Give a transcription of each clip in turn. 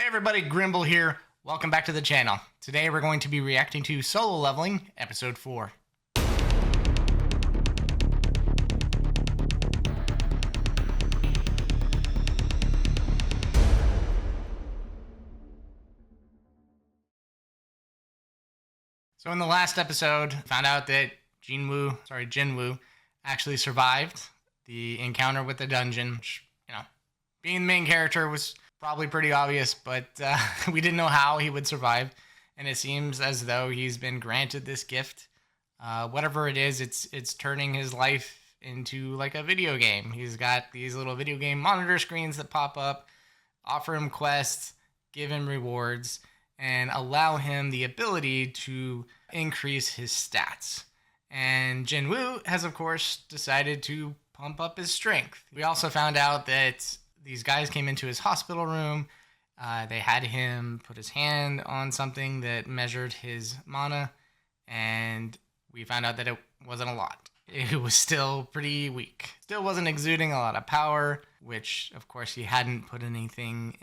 everybody, Grimble here. Welcome back to the channel. Today we're going to be reacting to Solo Leveling, Episode 4. So in the last episode, found out that Jinwoo actually survived the encounter with the dungeon, which, being the main character was probably pretty obvious, but we didn't know how he would survive, and it seems as though he's been granted this gift. Whatever it is, it's turning his life into like a video game. He's got these little video game monitor screens that pop up, offer him quests, give him rewards, and allow him the ability to increase his stats. And Jinwoo has, of course, decided to pump up his strength. We also found out that these guys came into his hospital room. They had him put his hand on something that measured his mana, and we found out that it wasn't a lot. It was still pretty weak. Still wasn't exuding a lot of power, which, of course, he hadn't put anything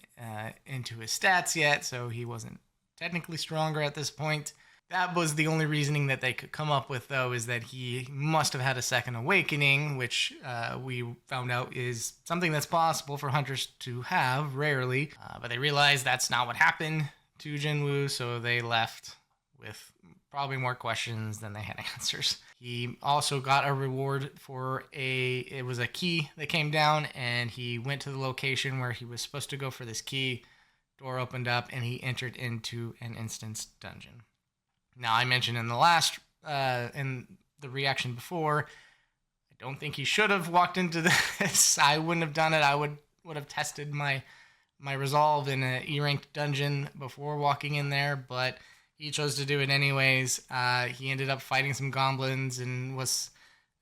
into his stats yet, so he wasn't technically stronger at this point. That was the only reasoning that they could come up with, though, is that he must have had a second awakening, which we found out is something that's possible for hunters to have, rarely. But they realized that's not what happened to Jinwoo, so they left with probably more questions than they had answers. He also got a reward for it was a key that came down, and he went to the location where he was supposed to go for this key. Door opened up, and he entered into an instance dungeon. Now, I mentioned in the last, in the reaction before, I don't think he should have walked into this. I wouldn't have done it. I would have tested my resolve in an E-ranked dungeon before walking in there, but he chose to do it anyways. He ended up fighting some goblins and was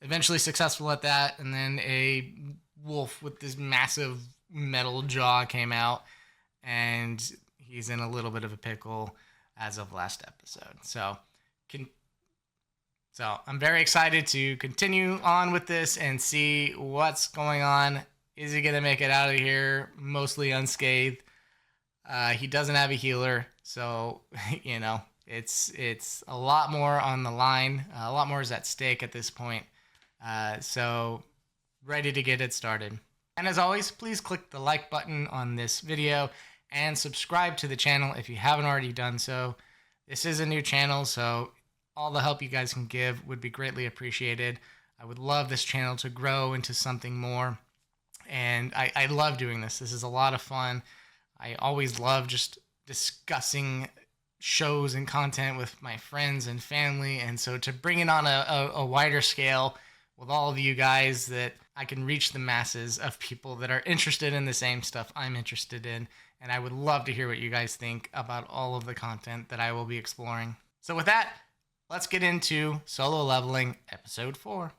eventually successful at that, and then a wolf with this massive metal jaw came out, and he's in a little bit of a pickle as of last episode. So I'm very excited to continue on with this and see what's going on. Is he going to make it out of here mostly unscathed? He doesn't have a healer, so, it's a lot more on the line. A lot more is at stake at this point. So ready to get it started. And as always, please click the like button on this video and subscribe to the channel if you haven't already done so. This is a new channel, so all the help you guys can give would be greatly appreciated. I would love this channel to grow into something more, and I love doing this. This is a lot of fun. I always love just discussing shows and content with my friends and family, and so to bring it on a wider scale with all of you guys, that I can reach the masses of people that are interested in the same stuff I'm interested in. And I would love to hear what you guys think about all of the content that I will be exploring. So with that, let's get into Solo Leveling Episode 4.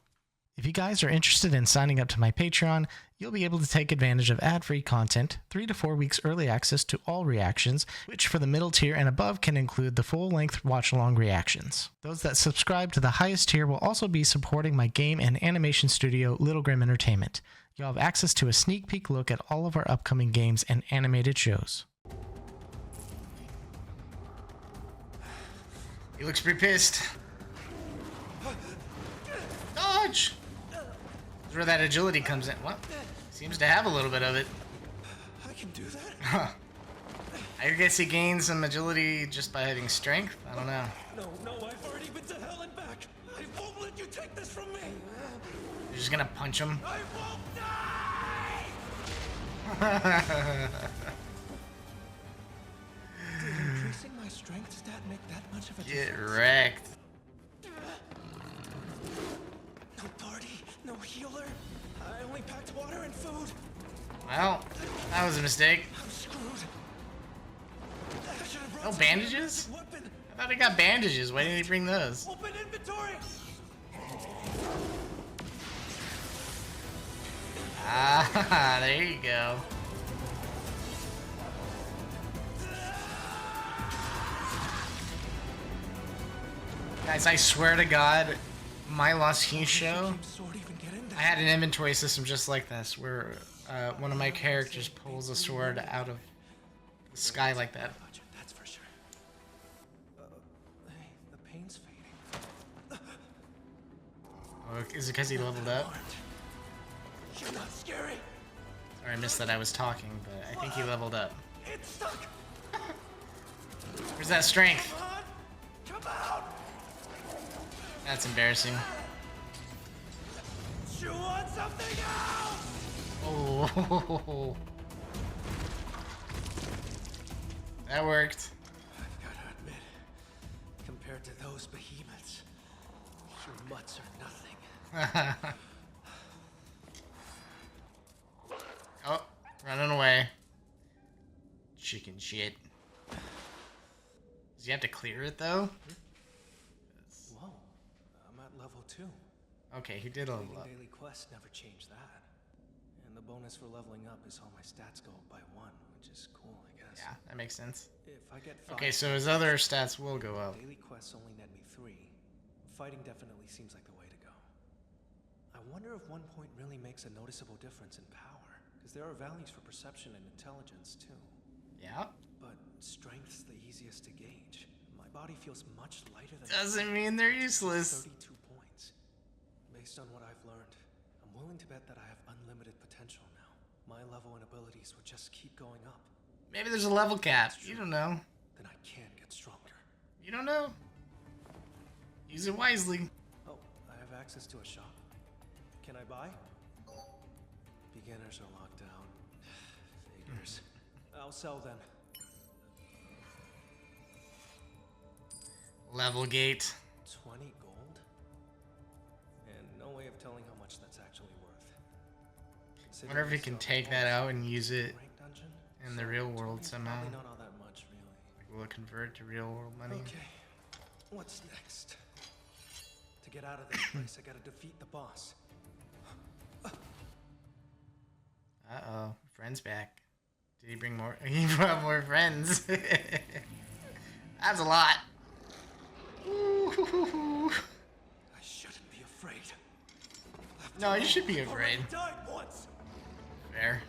If you guys are interested in signing up to my Patreon, you'll be able to take advantage of ad-free content, 3 to 4 weeks early access to all reactions, which for the middle tier and above can include the full-length watch-along reactions. Those that subscribe to the highest tier will also be supporting my game and animation studio, Little Grim Entertainment. You'll have access to a sneak peek look at all of our upcoming games and animated shows. He looks pretty pissed. Dodge! That's where that agility comes in. What? Seems to have a little bit of it. I can do that. Huh. I guess he gains some agility just by having strength. I don't know. No, I've already been to hell and back. I won't let you take this from me. You're just gonna punch him? I won't die! Did increasing my strength stat make that much of a difference? Get wrecked. No party, no healer. I only packed water and food. Well, that was a mistake. I'm screwed. I should have brought No some bandages? weapon. I thought he got bandages. Why didn't he bring those? Open inventory. Ah, there you go. Guys, I swear to God, my Lost Keys show, I had an inventory system just like this, where one of my characters pulls a sword out of the sky like that. Budget, that's for sure. Hey, the pain's fading. Oh, is it because he leveled up? You're not scary. Sorry, I missed that I was talking, but I think he leveled up. It's stuck. Where's that strength? Come on. Come out. That's embarrassing. You want something else? Oh, that worked. I've got to admit, compared to those behemoths, your mutts are nothing. Oh, running away. Chicken shit. Does he have to clear it though? Whoa, I'm at level 2. Okay, he did level up. Daily quests never change that. And the bonus for leveling up is all my stats go up by 1, which is cool, I guess. Yeah, that makes sense. If I get 5, Okay, so his other stats will go up. daily quests only net me 3. Fighting definitely seems like the way to go. I wonder if 1 point really makes a noticeable difference in power, because there are values for perception and intelligence too. Yeah. But strength's the easiest to gauge. My body feels much lighter than Doesn't mean they're useless. 32 points. Based on what I've learned, I'm willing to bet that I have unlimited potential now. My level and abilities would just keep going up. Maybe there's a level cap. You don't know. Then I can get stronger. You don't know. Use it wisely. Oh, I have access to a shop. Can I buy? Beginners are locked out. Figures. I'll sell then. Level gate. 20 gold? And no way of telling how much that's actually worth. I wonder if you can take that out and use it Rank dungeon? in the real world somehow. Probably not all that much, really. Like, will it convert to real world money? Okay, what's next? To get out of this place, I gotta defeat the boss. Uh-oh. Friend's back. Did he bring more? He brought more friends. That's a lot. Ooh. I shouldn't be afraid. No, you should be I've afraid. already died once. Fair.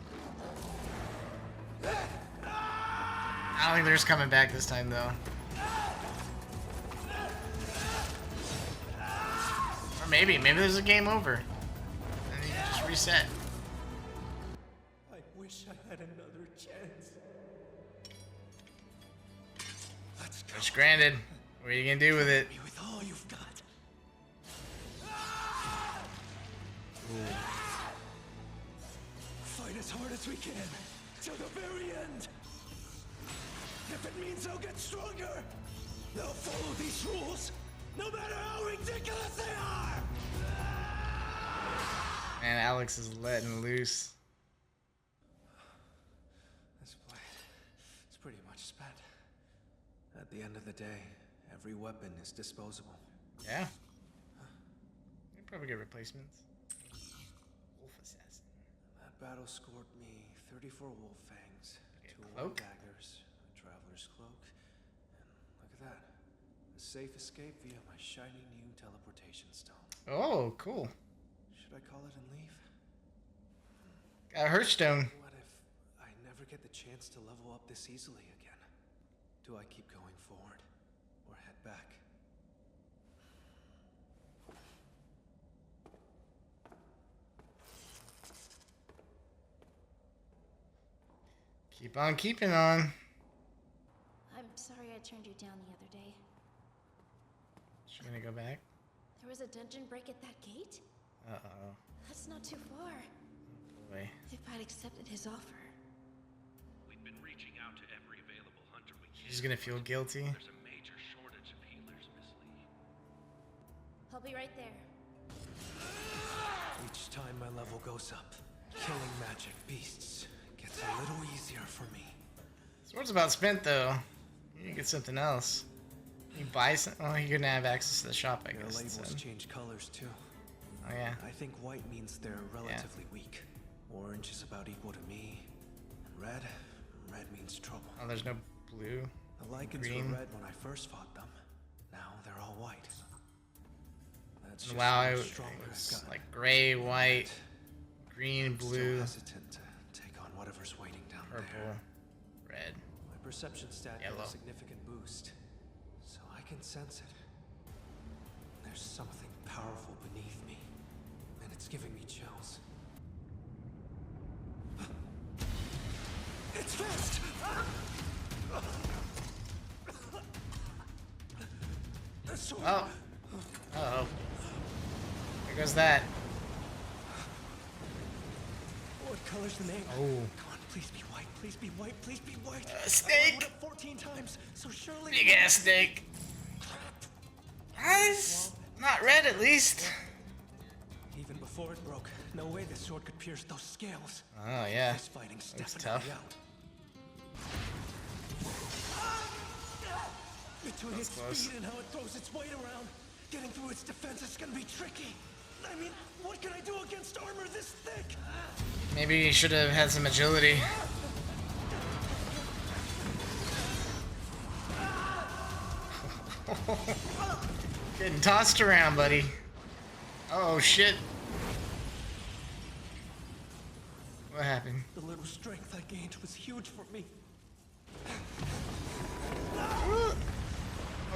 I don't think they're just coming back this time, though. Or maybe there's a game over. And you just reset. I wish I had another chance. Let's go. It's granted. What are you gonna do with it? Me with all you've got. Fight as hard as we can, till the very end. If it means I'll get stronger, they'll follow these rules, no matter how ridiculous they are! Man, Alex is letting loose. This blade is pretty much spent. At the end of the day, every weapon is disposable. Yeah. You probably get replacements. Wolf assassin. That battle scored me 34 wolf fangs, Okay, 2 cloak. daggers, a traveler's cloak, and look at that. A safe escape via my shiny new teleportation stone. Oh, cool. Should I call it and leave? Got a Hearthstone. What if I never get the chance to level up this easily again? Do I keep going forward or head back? Keep on keeping on. I'm sorry I turned you down the other day. She gonna go back? There was a dungeon break at that gate? Uh-oh. That's not too far. Boy. If I'd accepted his offer. We've been reaching out to every available hunter we can. She's gonna feel guilty. There's a major shortage of healers, Miss Lee. I'll be right there. Each time my level goes up, killing magic beasts gets a little easier for me. Sword's about spent though. You can get something else. You buy some. Oh, you're gonna have access to the shop, I Their guess. labels then. change colors too. Oh yeah. I think white means they're relatively weak. Orange is about equal to me. And red means trouble. Oh, there's no blue. The Lycans green. were red when I first fought them. Now they're all white. That's just Wow, how it much stronger I've was gotten. like gray, white, green, I'm blue, still hesitant to take on whatever's waiting down purple, there. red. My perception stat got Yellow. a significant boost, so I can sense it. There's something powerful beneath me, and it's giving me chills. It's fist! The sword. Oh. Uh-oh. There goes that. What color's the name? Oh. Come on, please be white, please be white, please be white. Snake. I wrote it 14 times, so surely. Big ass snake. Guys, not red at least. Even before it broke, no way this sword could pierce those scales. Oh yeah. This fighting's Looks definitely tough. out. Between its close. speed and how it throws its weight around, getting through its defense is gonna be tricky. I mean, what can I do against armor this thick? Maybe he should have had some agility. Getting tossed around, buddy. Oh shit. What happened? The little strength I gained was huge for me.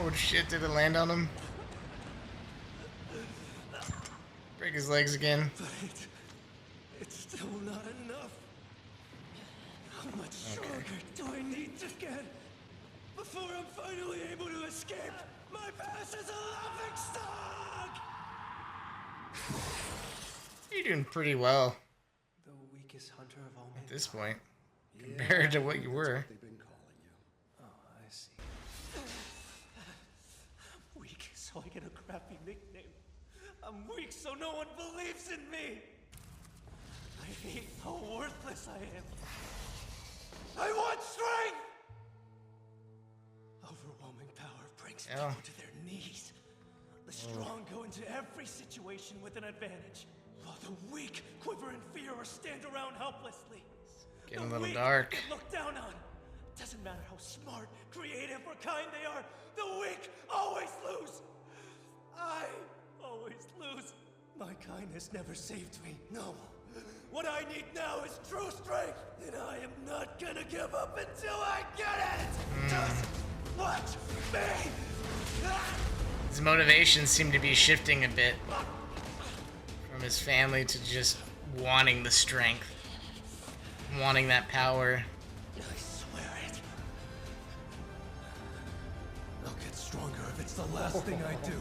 Oh shit, did it land on him? Break his legs again. But it's still not enough. How much stronger do I need to get before I'm finally able to escape? My past is a laughing stock! You're doing pretty well The weakest hunter of all at men. this point, compared to what you were. They've been calling you. Oh, I see. I'm weak, so I get a crappy nickname. I'm weak, so no one believes in me. I hate how worthless I am. I want strength! Overwhelming power brings Yeah. people to their knees. The strong go into every situation with an advantage, while the weak quiver in fear or stand around helplessly. Getting a The little weak dark. get looked down on. Doesn't matter how smart, creative, or kind they are, the weak always lose. I always lose. My kindness never saved me, no. What I need now is true strength, and I am not gonna give up until I get it! Just watch me! His motivations seem to be shifting a bit from his family to just wanting the strength, wanting that power. I swear it. I'll get stronger if it's the last thing I do.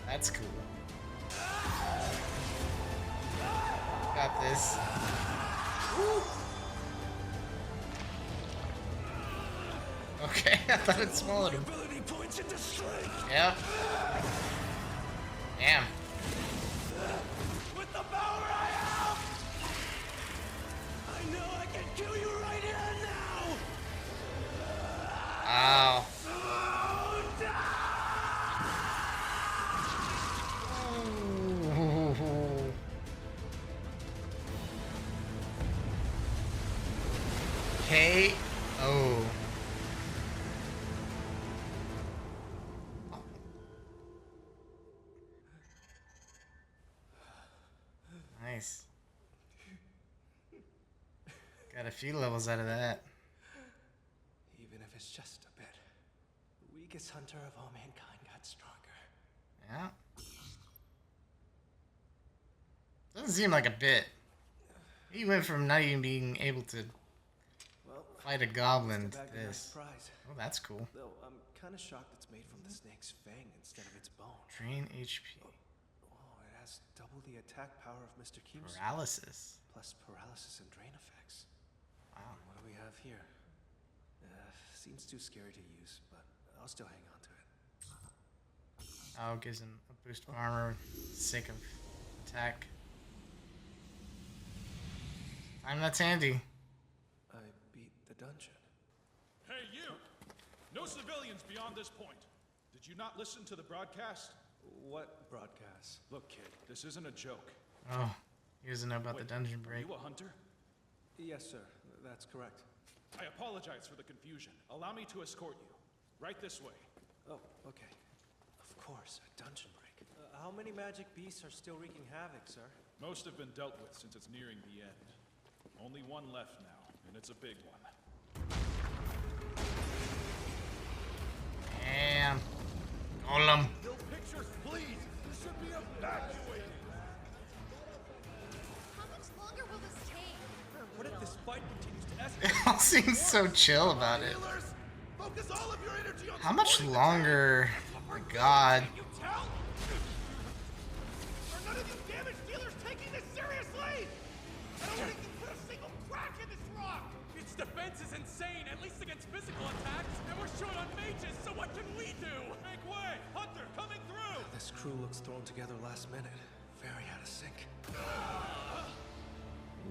That's cool. Got this. Okay, I thought it swallowed him. Ability points into strength. Yep. Damn. With the power I have! I know I can kill you right here and now! Ow. Ooh. Hey. Oh. Nice. Got a few levels out of that. Even if it's just a bit, the weakest hunter of all mankind got stronger. Yeah. Doesn't seem like a bit. He went from not even being able to Well, fight a goblin to back a nice this. prize. Oh, that's cool. Though I'm kind of shocked it's made from the snake's fang instead of its bone. Drain HP. Oh, it has double the attack power of Mr. Kim's, Paralysis. plus paralysis and drain effects. Wow. What do we have here? Seems too scary to use, but I'll still hang on to it. Oh, gives him a boost of armor. Sake of attack. That's handy. I beat the dungeon. Hey, you! No civilians beyond this point. Did you not listen to the broadcast? What broadcast? Look, kid, this isn't a joke. Oh, he doesn't know about the Wait, dungeon Are break. you a hunter? Yes, sir. That's correct. I apologize for the confusion. Allow me to escort you. Right this way. Oh, okay. Of course, a dungeon break. How many magic beasts are still wreaking havoc, sir? Most have been dealt with since it's nearing the end. Only one left now, and it's a big one. seems so chill about it. Focus all of your energy on How much supporting the longer? Oh my god. tank. Can you tell? Are none of you damage dealers taking this seriously? I don't think you put a single crack in this rock. Its defense is insane, at least against physical attacks, and we're short on mages, so what can we do? Make way! Hunter, coming through! This crew looks thrown together last minute. Very out of sync.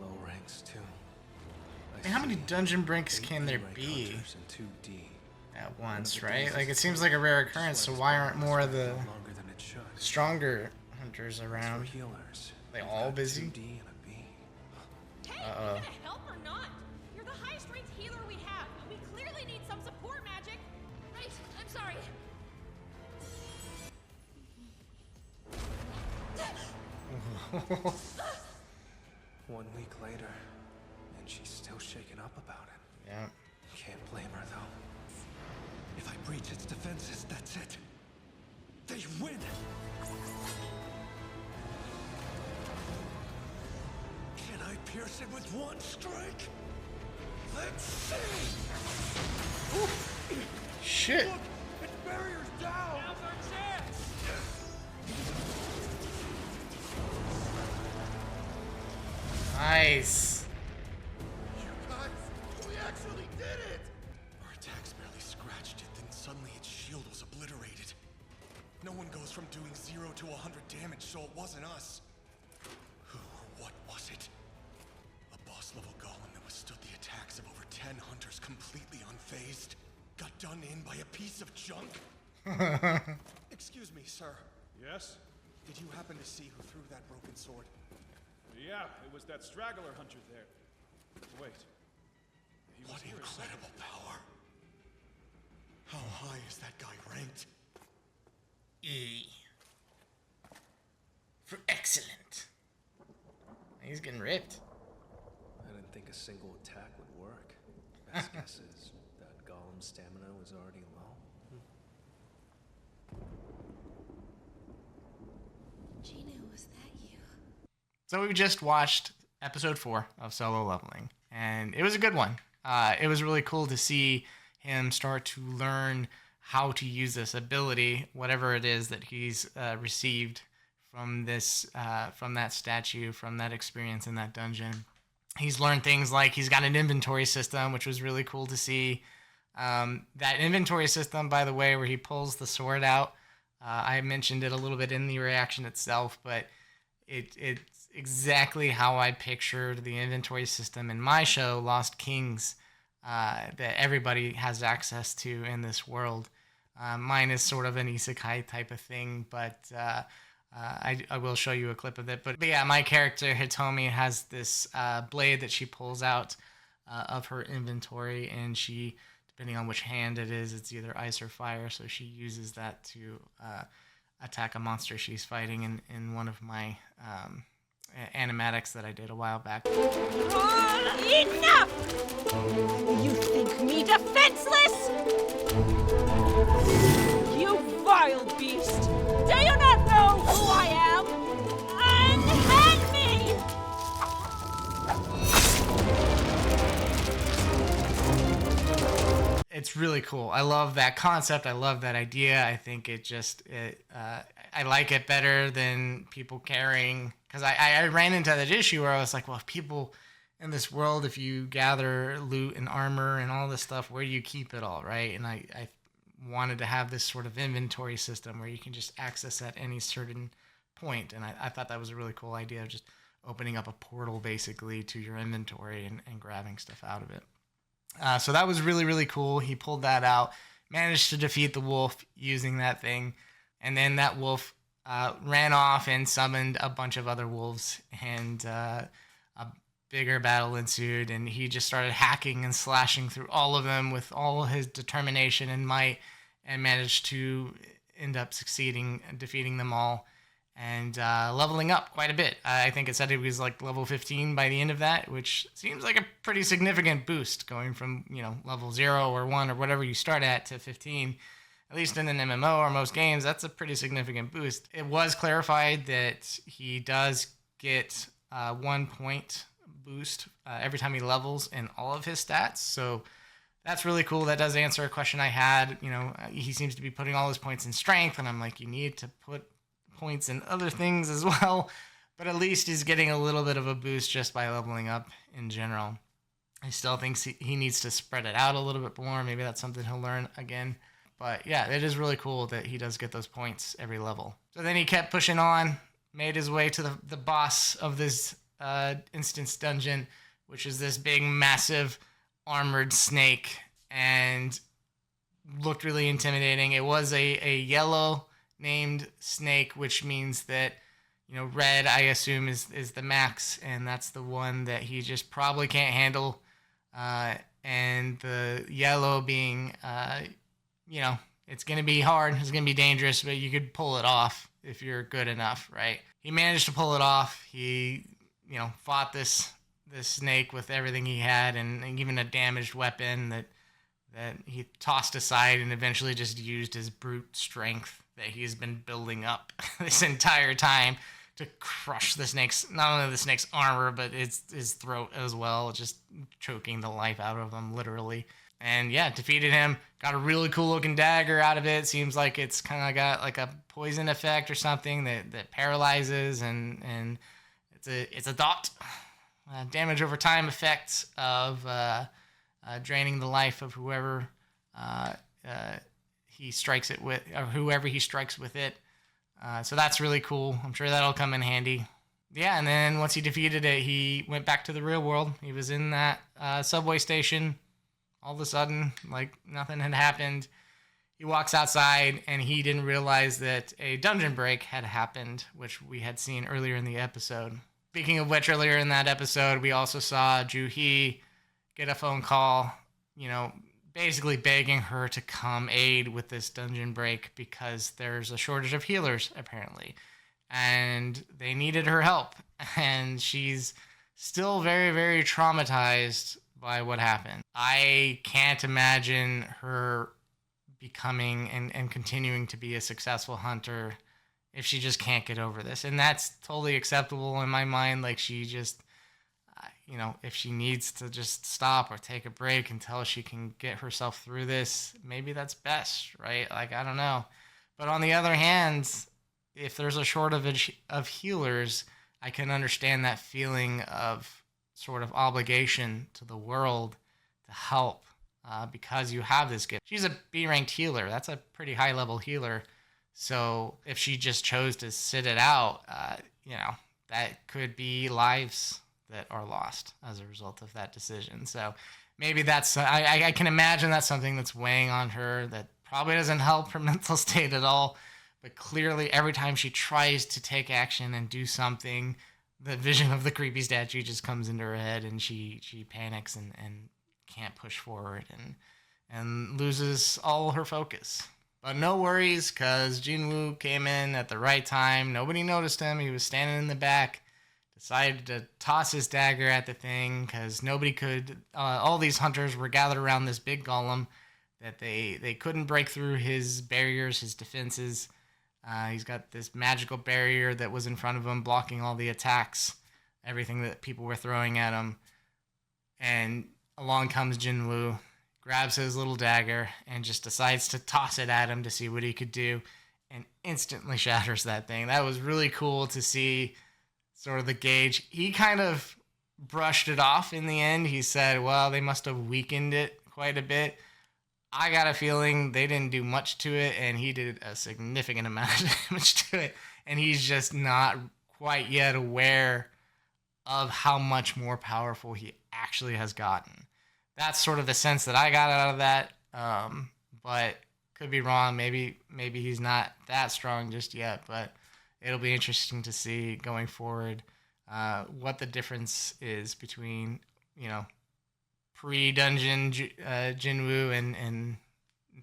Low ranks too. And how many dungeon breaks can there be at once, right? Like, it seems like a rare occurrence, so why aren't more of the stronger hunters around? They all busy? Hey, are you gonna help or not? You're the highest ranked healer we have, and we clearly need some support magic. Right, I'm sorry. 1 week later, and she's still shaken up about it. Yeah. Can't blame her though. If I breach its defenses, that's it. They win. Can I pierce it with one strike? Let's see. Shit. Look, its barrier's down. Now's our chance! Nice. You guys, we actually did it! Our attacks barely scratched it, then suddenly its shield was obliterated. No one goes from doing 0 to 100 damage, so it wasn't us. Who or what was it? A boss-level golem that withstood the attacks of over 10 hunters completely unfazed? Got done in by a piece of junk? Excuse me, sir. Yes? Did you happen to see who threw that broken sword? Yeah, it was that straggler hunter there. Wait. He was What here a second incredible power. How high is that guy ranked? E. For excellent. He's getting ripped. I didn't think a single attack would work. Best guess is that golem's stamina was already low. Gina, was that you? So we just watched episode 4 of Solo Leveling, and it was a good one. It was really cool to see him start to learn how to use this ability, whatever it is that he's received from this, from that statue, from that experience in that dungeon. He's learned things like he's got an inventory system, which was really cool to see. That inventory system, by the way, where he pulls the sword out, I mentioned it a little bit in the reaction itself, but it's exactly how I pictured the inventory system in my show, Lost Kings, that everybody has access to in this world. Mine is sort of an isekai type of thing, but I will show you a clip of it. But yeah, my character, Hitomi, has this blade that she pulls out of her inventory, and she, depending on which hand it is, it's either ice or fire, so she uses that to attack a monster she's fighting in one of my animatics that I did a while back. Enough! You think me defenseless? You vile beast! Do you not know who I am? Unhand me! It's really cool. I love that concept. I love that idea. I think I like it better than people caring. Because I ran into that issue where I was like, well, if people in this world, if you gather loot and armor and all this stuff, where do you keep it all, right? And I wanted to have this sort of inventory system where you can just access at any certain point. And I thought that was a really cool idea of just opening up a portal basically to your inventory and grabbing stuff out of it. So that was really, really cool. He pulled that out, managed to defeat the wolf using that thing. And then that wolf ran off and summoned a bunch of other wolves, and a bigger battle ensued. And he just started hacking and slashing through all of them with all his determination and might, and managed to end up succeeding and defeating them all and leveling up quite a bit. I think it said he was like level 15 by the end of that, which seems like a pretty significant boost going from, level 0 or 1 or whatever you start at to 15. At least in an MMO or most games, that's a pretty significant boost. It was clarified that he does get 1 point boost every time he levels in all of his stats. So that's really cool. That does answer a question I had. He seems to be putting all his points in strength, and I'm like, you need to put points in other things as well. But at least he's getting a little bit of a boost just by leveling up in general. I still think he needs to spread it out a little bit more. Maybe that's something he'll learn again. But yeah, it is really cool that he does get those points every level. So then he kept pushing on, made his way to the boss of this instance dungeon, which is this big, massive, armored snake, and looked really intimidating. It was a yellow named snake, which means that, red, I assume, is the max, and that's the one that he just probably can't handle. And the yellow being, it's going to be hard. It's going to be dangerous, but you could pull it off if you're good enough, right? He managed to pull it off. He, fought this snake with everything he had, and even a damaged weapon that he tossed aside and eventually just used his brute strength that he's been building up this entire time to crush the snake's, not only the snake's armor, but his throat as well, just choking the life out of him, literally. And yeah, defeated him, got a really cool looking dagger out of it. Seems like it's kind of got like a poison effect or something that paralyzes, and it's a dot. Damage over time effects of draining the life of whoever he strikes it with, or whoever he strikes with it. So that's really cool. I'm sure that'll come in handy. Yeah, and then once he defeated it, he went back to the real world. He was in that subway station. All of a sudden, like nothing had happened. He walks outside, and he didn't realize that a dungeon break had happened, which we had seen earlier in the episode. Speaking of which, earlier in that episode, we also saw Ju-hee get a phone call, basically begging her to come aid with this dungeon break because there's a shortage of healers, apparently. And they needed her help. And she's still very, very traumatized by what happened. I can't imagine her becoming and continuing to be a successful hunter if she just can't get over this. And that's totally acceptable in my mind. Like, she just, if she needs to just stop or take a break until she can get herself through this, maybe that's best, right? Like, I don't know. But on the other hand, if there's a shortage of healers, I can understand that feeling of sort of obligation to the world to help because you have this gift. She's a B-ranked healer. That's a pretty high-level healer. So if she just chose to sit it out, that could be lives that are lost as a result of that decision. So maybe that's, I can imagine that's something that's weighing on her that probably doesn't help her mental state at all. But clearly every time she tries to take action and do something, the vision of the creepy statue just comes into her head, and she panics and can't push forward and loses all her focus. But no worries, because Jinwoo came in at the right time. Nobody noticed him. He was standing in the back, decided to toss his dagger at the thing because nobody could. All these hunters were gathered around this big golem that they couldn't break through his barriers, his defenses. He's got this magical barrier that was in front of him, blocking all the attacks, everything that people were throwing at him. And along comes Jinwoo, grabs his little dagger, and just decides to toss it at him to see what he could do, and instantly shatters that thing. That was really cool to see sort of the gauge. He kind of brushed it off in the end. He said, well, they must have weakened it quite a bit. I got a feeling they didn't do much to it, and he did a significant amount of damage to it, and he's just not quite yet aware of how much more powerful he actually has gotten. That's sort of the sense that I got out of that, but could be wrong. Maybe he's not that strong just yet, but it'll be interesting to see going forward what the difference is between, pre-dungeon Jinwoo and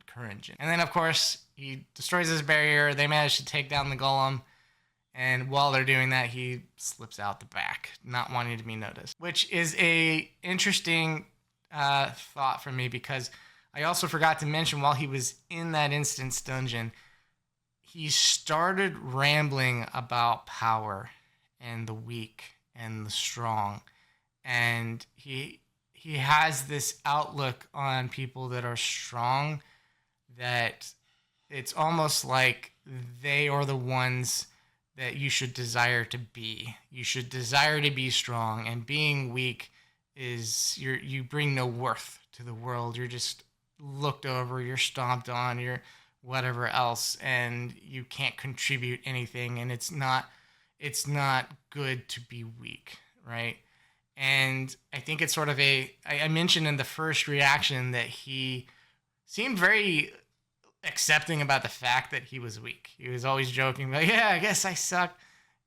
current Jin. And then, of course, he destroys his barrier. They manage to take down the golem. And while they're doing that, he slips out the back, not wanting to be noticed. Which is a interesting thought for me, because I also forgot to mention while he was in that instance dungeon, he started rambling about power and the weak and the strong. and he has this outlook on people that are strong that it's almost like they are the ones that you should desire to be. You should desire to be strong, and being weak is you bring no worth to the world. You're just looked over, you're stomped on, you're whatever else, and you can't contribute anything, and it's not good to be weak, right? And I think it's sort of I mentioned in the first reaction that he seemed very accepting about the fact that he was weak. He was always joking, like, yeah, I guess I suck,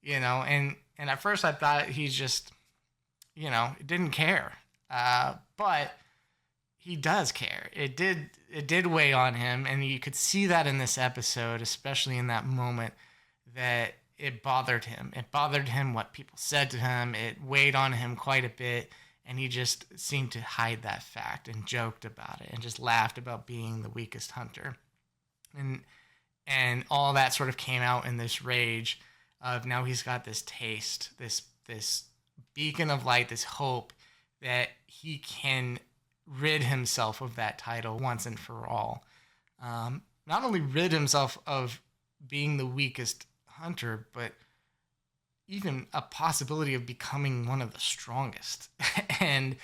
and at first I thought he's just, didn't care. But he does care. It did weigh on him, and you could see that in this episode, especially in that moment, that it bothered him. It bothered him what people said to him. It weighed on him quite a bit, and he just seemed to hide that fact and joked about it and just laughed about being the weakest hunter. And all that sort of came out in this rage of now he's got this taste, this beacon of light, this hope that he can rid himself of that title once and for all. Not only rid himself of being the weakest hunter, but even a possibility of becoming one of the strongest. And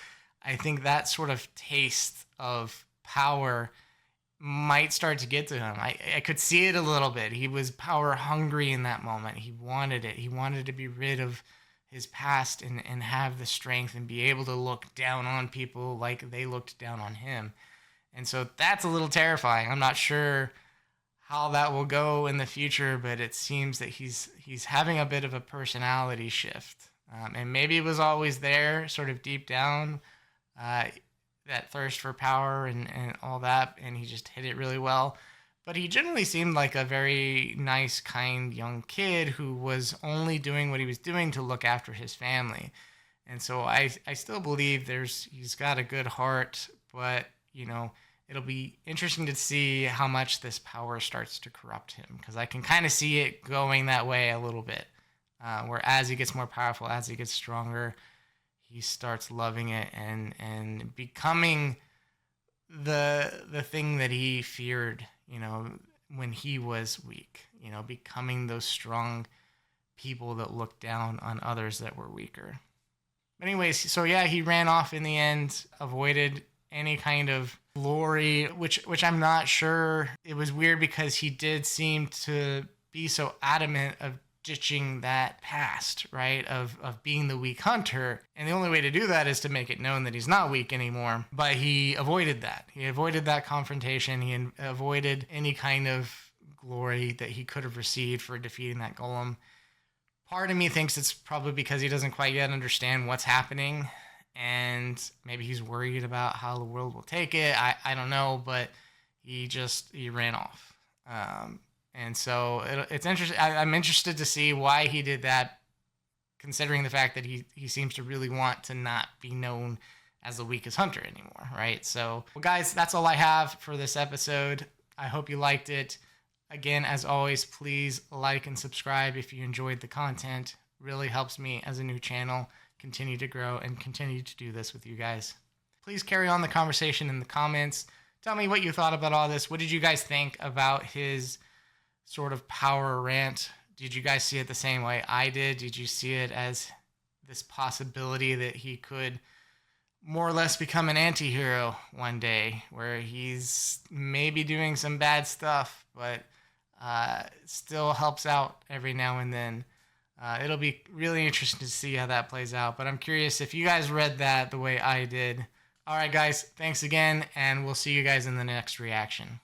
I think that sort of taste of power might start to get to him. I could see it a little bit. He was power hungry in that moment. He wanted it. He wanted to be rid of his past and have the strength and be able to look down on people like they looked down on him. And so that's a little terrifying. I'm not sure how that will go in the future, but it seems that he's having a bit of a personality shift. And maybe it was always there, sort of deep down, that thirst for power and all that, and he just hit it really well. But he generally seemed like a very nice, kind young kid who was only doing what he was doing to look after his family. And so I still believe he's got a good heart, but, it'll be interesting to see how much this power starts to corrupt him, because I can kind of see it going that way a little bit, where as he gets more powerful, as he gets stronger, he starts loving it and becoming the thing that he feared, when he was weak, becoming those strong people that looked down on others that were weaker. But anyways, so yeah, he ran off in the end, avoided any kind of glory, which I'm not sure. It was weird because he did seem to be so adamant of ditching that past, right, of being the weak hunter. And the only way to do that is to make it known that he's not weak anymore. But he avoided that. He avoided that confrontation. He avoided any kind of glory that he could have received for defeating that golem. Part of me thinks it's probably because he doesn't quite yet understand what's happening, and maybe he's worried about how the world will take it. I don't know, but he ran off. And so it's interesting. I'm interested to see why he did that, considering the fact that he seems to really want to not be known as the weakest hunter anymore, right? So, well, guys, that's all I have for this episode. I hope you liked it. Again, as always, please like and subscribe if you enjoyed the content. Really helps me as a new channel continue to grow and continue to do this with you guys. Please carry on the conversation in the comments. Tell me what you thought about all this. What did you guys think about his sort of power rant? Did you guys see it the same way I did? Did you see it as this possibility that he could more or less become an anti-hero one day, where he's maybe doing some bad stuff, but still helps out every now and then? It'll be really interesting to see how that plays out, but I'm curious if you guys read that the way I did. All right, guys, thanks again, and we'll see you guys in the next reaction.